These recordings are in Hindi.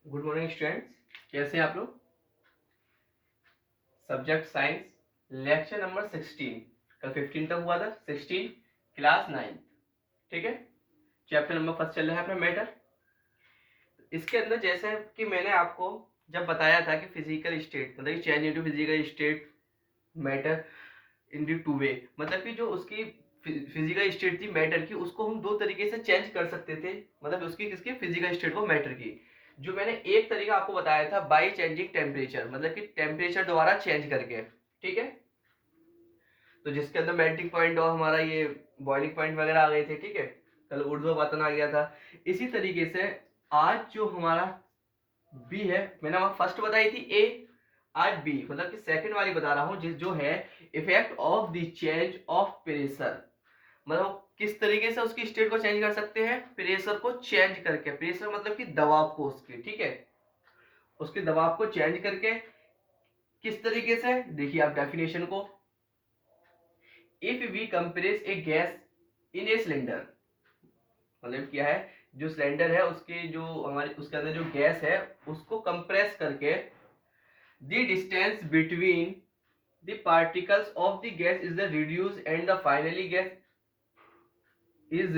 गुड मॉर्निंग स्टूडेंट्स, कैसे हैं आप लोग। Subject science, lecture number 16। कल 15 तक हुआ था, 16 क्लास 9। ठीक है, चैप्टर नंबर फर्स्ट चल रहा है अपना मैटर। इसके अंदर जैसे कि मैंने आपको जब बताया था कि फिजिकल स्टेट मतलब कि change into physical state matter in two way, मतलब कि जो उसकी फिजिकल स्टेट थी मैटर की, उसको हम दो तरीके से चेंज कर सकते थे। मतलब उसकी किसकी फिजिकल स्टेट को मैटर की। जो मैंने एक तरीका आपको बताया था बाई चेंजिंग टेम्परेचर, मतलब कि टेम्परेचर द्वारा चेंज करके। ठीक है, तो जिसके अंदर मेल्टिंग पॉइंट और हमारा ये बॉइलिंग पॉइंट वगैरह आ गए थे। ठीक है, कल उर्ध्व पातन आ गया था। इसी तरीके से आज जो हमारा बी है, मैंने वहां फर्स्ट बताई थी ए, आज बी मतलब कि सेकंड वाली बता रहा हूं, जिस जो है effect of the change of pressure. मतलब किस तरीके से उसकी स्टेट को चेंज कर सकते हैं, प्रेशर को चेंज करके। प्रेशर मतलब कि दबाव को उसके, ठीक है, उसके दबाव को चेंज करके। किस तरीके से, देखिए आप डेफिनेशन को, if we compress a gas in a cylinder, मतलब क्या है, जो सिलेंडर है उसके जो हमारे उसके अंदर जो गैस है उसको कंप्रेस करके, the distance between the particles of the gas is the reduce and the finally gas is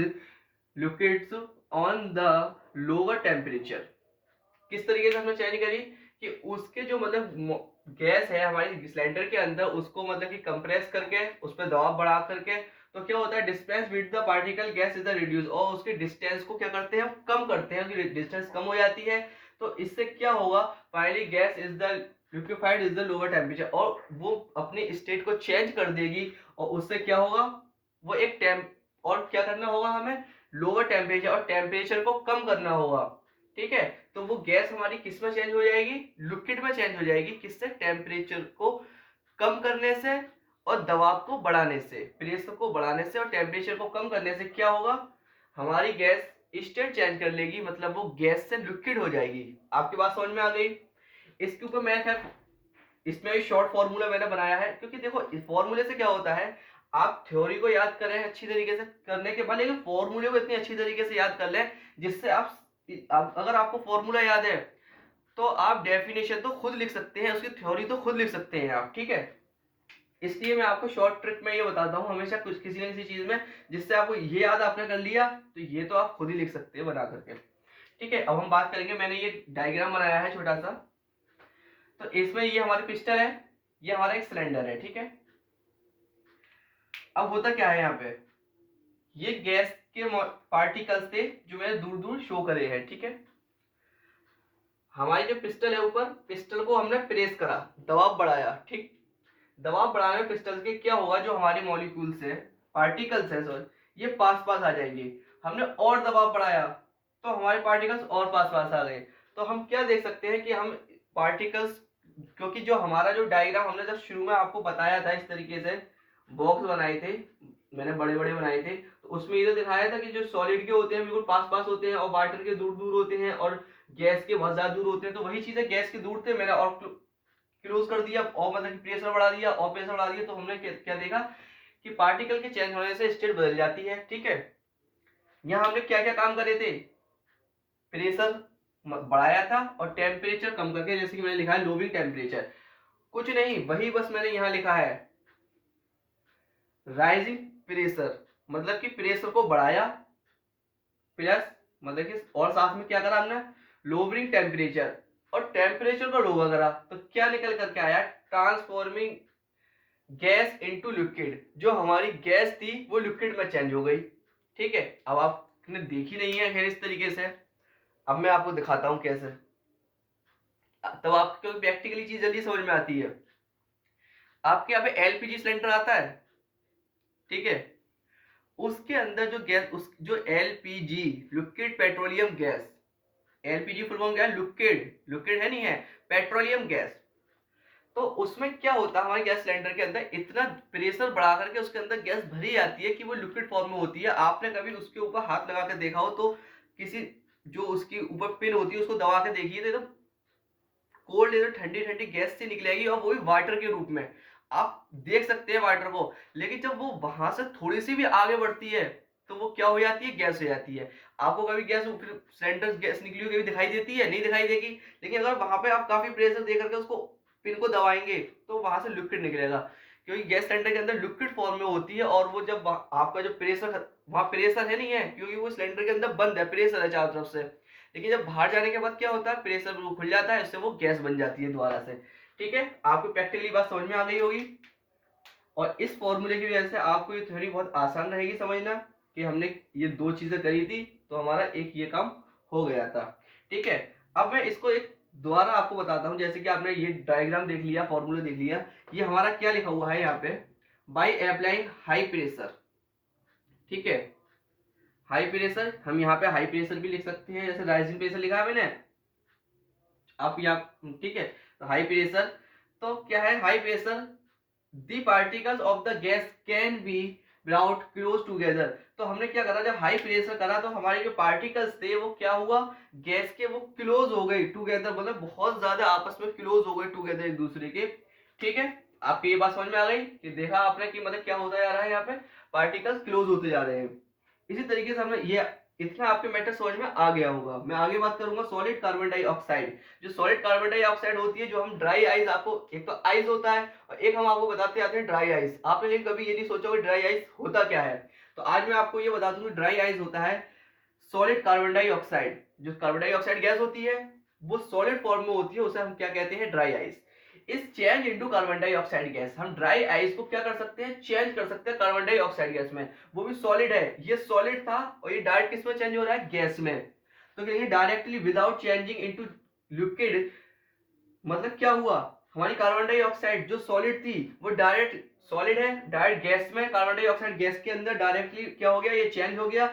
locates on the lower temperature. किस तरीके से हमने चेंज करी कि उसके जो मतलब गैस है हमारी सिलेंडर के अंदर, उसको मतलब कि कंप्रेस करके उस पर दबाव बढ़ा करके, तो क्या होता है, distance with the particle gas is the reduce, और उसके डिस्टेंस को क्या करते हैं, हम कम करते हैं, उसकी डिस्टेंस कम हो जाती है। तो इससे क्या होगा, finally gas is the liquefied is the lower temperature, और वो अपनी स्टेट को चेंज कर देगी। और उससे क्या होगा, वो एक टेम्प, और क्या करना होगा हमें, लोअर टेम्परेचर, और टेम्परेचर को कम करना होगा। ठीक है, तो वो गैस हमारी किस में चेंज हो जाएगी, लिक्विड में चेंज हो जाएगी। किससे, टेम्परेचर को कम करने से और दबाव को बढ़ाने से, प्रेशर को बढ़ाने से और टेम्परेचर को कम करने से क्या होगा, हमारी गैस स्टेट चेंज कर लेगी, मतलब वो गैस से लिक्विड हो जाएगी। आपकी बात समझ में आ गई। इसके ऊपर मैं खैर इसमें भी शॉर्ट फॉर्मूला मैंने बनाया है, क्योंकि देखो इस फॉर्मूले से क्या होता है, आप थ्योरी को याद करें अच्छी तरीके से करने के बाद, लेकिन फॉर्मूले को इतनी अच्छी तरीके से याद कर लें जिससे आप अगर आपको फॉर्मूला याद है तो आप डेफिनेशन तो खुद लिख सकते हैं, उसकी थ्योरी तो खुद लिख सकते हैं आप। ठीक है, इसलिए मैं आपको शॉर्ट ट्रिक में ये बताता हूँ हमेशा, कुछ किसी न किसी चीज में, जिससे आपको ये याद आपने कर लिया तो ये तो आप खुद ही लिख सकते हैं बना करके। ठीक है, अब हम बात करेंगे, मैंने ये डायग्राम बनाया है छोटा सा। तो इसमें ये हमारी पिस्टल है, ये हमारा एक सिलेंडर है। ठीक है, अब होता क्या है यहाँ पे, ये गैस के पार्टिकल्स थे जो मैंने दूर दूर शो करे हैं। ठीक है, हमारी जो पिस्टल है ऊपर, पिस्टल को हमने प्रेस करा, दबाव बढ़ाया। ठीक, दबाव बढ़ाने में पिस्टल के क्या होगा, जो हमारी मॉलिक्यूल्स है, पार्टिकल्स है सॉरी, ये पास पास आ जाएंगे। हमने और दबाव बढ़ाया तो हमारे पार्टिकल्स और पास पास आ गए। तो हम क्या देख सकते हैं कि हम पार्टिकल्स, क्योंकि जो हमारा जो डायग्राम हमने जब शुरू में आपको बताया था, इस तरीके से बॉक्स बनाए थे, मैंने बड़े बड़े बनाए थे, तो उसमें ये तो दिखाया था कि जो सॉलिड के होते हैं बिल्कुल पास पास होते हैं, और वाटर के दूर दूर होते हैं, और गैस के बहुत ज्यादा दूर होते हैं। तो वही चीजें गैस के दूर थे, मैंने और क्लोज कर दिया, और मतलब प्रेशर बढ़ा दिया, और प्रेशर बढ़ा दिया, तो हमने क्या देखा कि पार्टिकल के चेंज होने से स्टेट बदल जाती है। ठीक है, यहाँ हमने क्या क्या काम करे थे, प्रेशर बढ़ाया था और टेम्परेचर कम करके, जैसे कि मैंने लिखा है लोविंग टेम्परेचर, कुछ नहीं, वही बस मैंने यहाँ लिखा है राइजिंग प्रेशर, मतलब कि प्रेशर को बढ़ाया, प्लस मतलब कि और साथ में क्या करा हमने, लोअरिंग टेम्परेचर, और टेम्परेचर को लोअर करा, तो क्या निकल करके आया, ट्रांसफॉर्मिंग गैस इनटू लिक्विड। जो हमारी गैस थी वो लिक्विड में चेंज हो गई। ठीक है, अब आपने देखी नहीं है खैर इस तरीके से, अब मैं आपको दिखाता हूं कैसे, तब आपको प्रैक्टिकली चीज जल्दी समझ में आती है। आपके यहाँ पे एलपीजी सिलेंडर आता है, ठीक है, उसके अंदर जो गैस, उस जो LPG, liquid petroleum gas, LPG full form क्या है, लिक्विड, लिक्विड है नहीं है, पेट्रोलियम गैस। तो उसमें क्या होता है, हमारे गैस सिलेंडर के अंदर इतना प्रेशर बढ़ा करके उसके अंदर गैस भरी जाती है कि वो लिक्विड फॉर्म में होती है। आपने कभी उसके ऊपर हाथ लगा कर देखा हो तो, किसी जो उसके ऊपर पिन होती है उसको दबा के देखिए, तो एकदम कोल्ड, एकदम ठंडी ठंडी गैस से निकलेगी, और वो भी वाटर के रूप में आप देख सकते हैं वाटर को। लेकिन जब वो वहां से थोड़ी सी भी आगे बढ़ती है तो वो क्या हो जाती है, गैस हो जाती है। आपको कभी गैस सिलेंडर गैस निकली हुई कभी दिखाई देती है? नहीं दिखाई देगी। लेकिन अगर वहां पे आप काफी प्रेशर दे करके उसको पिन को दबाएंगे तो वहां से लिक्विड निकलेगा, क्योंकि गैस सिलेंडर के अंदर लिक्विड फॉर्म में होती है। और वो जब आपका जो प्रेशर, वहां प्रेशर है नहीं है क्योंकि वो सिलेंडर के अंदर बंद है, प्रेशर है चारों तरफ से। लेकिन जब बाहर जाने के बाद क्या होता है, प्रेशर बिल्कुल खुल जाता है, इससे वो गैस बन जाती है दोबारा से। ठीक है, आपको प्रैक्टिकली बात समझ में आ गई होगी। और इस फॉर्मूले की वजह से आपको ये थ्योरी बहुत आसान रहेगी समझना कि हमने ये दो चीजें करी थी तो हमारा एक ये काम हो गया था। ठीक है, अब मैं इसको एक दोबारा आपको बताता हूं। जैसे कि आपने ये डायग्राम देख लिया, फॉर्मूला देख लिया, ये हमारा क्या लिखा हुआ है यहाँ पे, बाई अप्लाइंग हाई प्रेशर। ठीक है, हाई प्रेशर, हम यहाँ पे हाई प्रेशर भी लिख सकते हैं, जैसे राइजिंग प्रेशर लिखा है मैंने, आप यहाँ, ठीक है। तो हाई प्रेशर, तो क्या है high pressure, the particles of the gas can be brought close together. तो हमने क्या करा, जब हाई प्रेशर करा तो हमारे जो पार्टिकल्स थे वो क्या हुआ, गैस के वो क्लोज हो गए टूगेदर, मतलब बहुत ज्यादा आपस में क्लोज हो गए टूगेदर एक दूसरे के। ठीक है, आपको ये बात समझ में आ गई कि देखा आपने कि मतलब क्या होता जा रहा है, यहाँ पे पार्टिकल्स क्लोज होते जा रहे हैं। इसी तरीके से हमने ये, इतना आपके मैटर समझ में आ गया होगा। मैं आगे बात करूंगा सॉलिड कार्बन डाइऑक्साइड। जो सॉलिड कार्बन डाइऑक्साइड होती है, जो हम ड्राई आइस, आपको एक तो आइस होता है और एक हम आपको बताते आते हैं ड्राई आइस। आपने लेकिन कभी ये नहीं सोचा होगा ड्राई आइस होता क्या है, तो आज मैं आपको ये बता दूंगा। ड्राई आइस होता है सॉलिड कार्बन डाइऑक्साइड। जो कार्बन डाइऑक्साइड गैस होती है वो सॉलिड फॉर्म में होती है, उसे हम क्या कहते हैं, ड्राई आइस। इस change into carbon dioxide gas, हम ड्राई आइस को क्या कर सकते हैं, चेंज कर सकते हैं कार्बन डाइऑक्साइड गैस में। वो भी सॉलिड है, ये सॉलिड था और ये डायरेक्ट किस में चेंज हो रहा है, गैस में। तो कहेंगे directly without changing into liquid, मतलब क्या हुआ, हमारी कार्बन डाइऑक्साइड जो सॉलिड थी वो डायरेक्ट सॉलिड है, डायरेक्ट गैस में, कार्बन डाइऑक्साइड गैस के अंदर डायरेक्टली क्या हो गया, ये चेंज हो गया,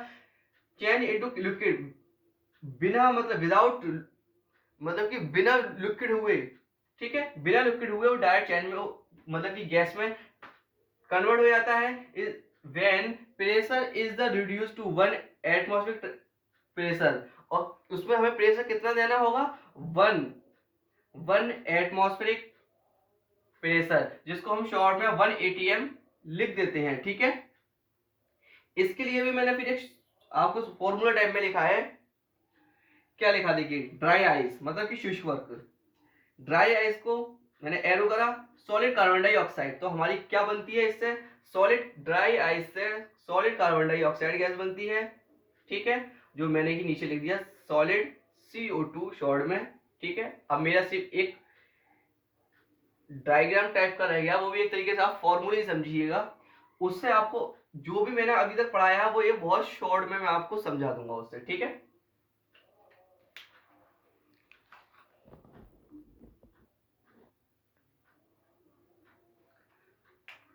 चेंज इनटू लिक्विड, बिना मतलब विदाउट, मतलब कि बिना लिक्विड हुए। ठीक है, बिना लिक्विड हुए वो डायरेक्ट चेंज में, मतलब कि गैस में कन्वर्ट हो जाता है। When pressure is the reduce to 1 atmospheric pressure, और उसमें हमें प्रेशर कितना देना होगा, 1 एटमॉस्फेरिक प्रेशर, जिसको हम शॉर्ट में 1 atm लिख देते हैं। ठीक है, इसके लिए भी मैंने फिर एक आपको फॉर्मूला टाइप में लिखा है। क्या लिखा देखिए, ड्राई आइस मतलब कि शुष्क वर्क। ड्राई आइस को मैंने एरो करा, सॉलिड कार्बन डाइऑक्साइड, तो हमारी क्या बनती है इससे, सॉलिड ड्राई आइस से सॉलिड कार्बन डाइऑक्साइड गैस बनती है। ठीक है, जो मैंने कि नीचे लिख दिया सॉलिड CO2 शॉर्ट में। ठीक है, अब मेरा सिर्फ एक डायग्राम टाइप का रह गया, वो भी एक तरीके से आप फॉर्मूले ही समझिएगा। उससे आपको जो भी मैंने अभी तक पढ़ाया है वो ये बहुत शॉर्ट में मैं आपको समझा दूंगा उससे। ठीक है,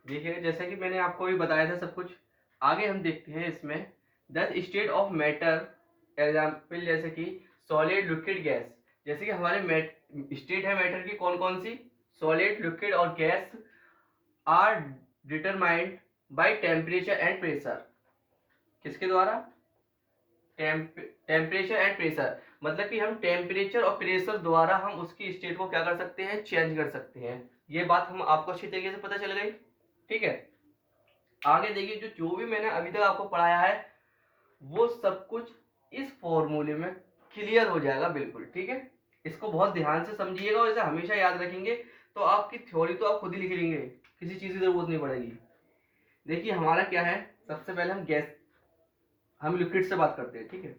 देखिए जैसे कि मैंने आपको भी बताया था सब कुछ। आगे हम देखते हैं इसमें the state of matter, example जैसे कि सॉलिड लिक्विड गैस। जैसे कि हमारे स्टेट है मैटर की कौन कौन सी, सॉलिड लिक्विड और gas, are determined by temperature and pressure. किसके द्वारा, टेम्परेचर एंड प्रेशर, मतलब कि हम टेम्परेचर और प्रेशर द्वारा हम उसकी स्टेट को क्या कर सकते हैं, चेंज कर सकते हैं। ये बात हम आपको अच्छी तरीके से पता चल गई। ठीक है, आगे देखिए जो जो भी मैंने अभी तक आपको पढ़ाया है वो सब कुछ इस फॉर्मूले में क्लियर हो जाएगा बिल्कुल। ठीक है, इसको बहुत ध्यान से समझिएगा और इसे हमेशा याद रखेंगे तो आपकी थ्योरी तो आप खुद ही लिख लेंगे, किसी चीज की जरूरत नहीं पड़ेगी। देखिए हमारा क्या है, सबसे पहले हम गैस, हम लिक्विड से बात करते हैं। ठीक है,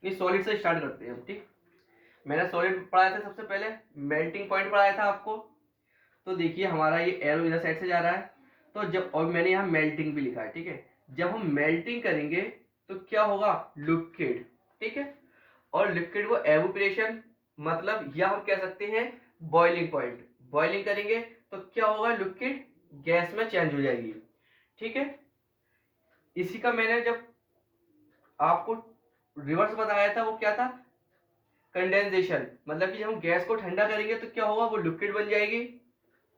नहीं सॉलिड से स्टार्ट करते हैं हम। ठीक, मैंने सॉलिड पढ़ाया था सबसे पहले, मेल्टिंग पॉइंट पढ़ाया था आपको। तो देखिए हमारा ये एरो इधर साइड से जा रहा है, तो जब, और मैंने यहाँ मेल्टिंग भी लिखा है। ठीक है, जब हम मेल्टिंग करेंगे तो क्या होगा, लिक्विड। ठीक है, और लिक्विड को एवोपरेशन, मतलब या हम कह सकते हैं बॉइलिंग पॉइंट, बॉइलिंग करेंगे तो क्या होगा, लिक्विड गैस में चेंज हो जाएगी। ठीक है, इसी का मैंने जब आपको रिवर्स बताया था वो क्या था, कंडेंसेशन, मतलब कि जब हम गैस को ठंडा करेंगे तो क्या होगा, वो लिक्विड बन जाएगी।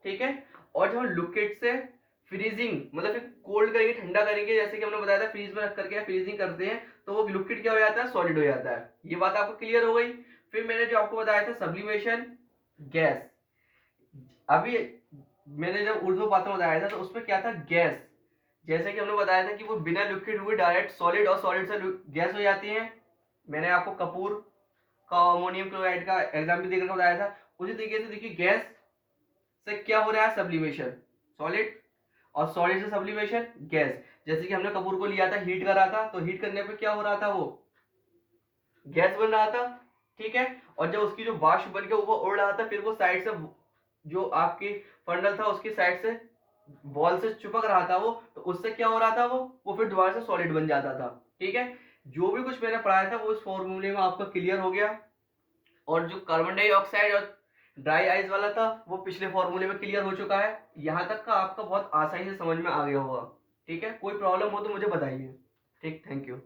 ठीक है, और जब हम लिक्विड से फ्रीजिंग, मतलब फिर कोल्ड करेंगे, ठंडा करेंगे, जैसे कि हमने बताया था फ्रीज में रख करके फ्रीजिंग करते हैं तो वो लिक्विड क्या हो जाता है, सॉलिड हो जाता है। ये बात आपको क्लियर हो गई। फिर मैंने जो आपको बताया था सब्लिमेशन गैस, अभी मैंने जब उर्ध्व पात्र बताया था तो उसमें क्या था, गैस, जैसे कि हमने बताया था कि वो बिना लिक्विड हुए डायरेक्ट सॉलिड और सॉलिड से गैस हो जाती है। मैंने आपको कपूर का अमोनियम क्लोराइड का एग्जाम्पल देकर बताया था। उसी तरीके से देखिए गैस से क्या हो रहा है, सब्लिमेशन, सॉलिड, और सॉलिड से सब्लिमेशन गैस। जैसे कि हमने कपूर को लिया था, हीट कर रहा था, तो हीट करने पे क्या हो रहा था, वो गैस बन रहा था, ठीक है। और जब उसकी जो वाष्प बन के ऊपर उड़ रहा था, फिर वो साइड से जो आपकी फंडल था उसकी साइड से बॉल से चिपक रहा था वो, तो उससे क्या हो रहा था, वो फिर दोबारा से सॉलिड बन जाता था, ठीक है। जो भी कुछ मैंने पढ़ाया था वो इस फॉर्मूले में आपका क्लियर हो गया। और जो कार्बन डाइऑक्साइड और ड्राई आइस वाला था वो पिछले फॉर्मूले में क्लियर हो चुका है। यहां तक का आपका बहुत आसानी से समझ में आ गया होगा, ठीक है। कोई प्रॉब्लम हो तो मुझे बताइए, ठीक, थैंक यू।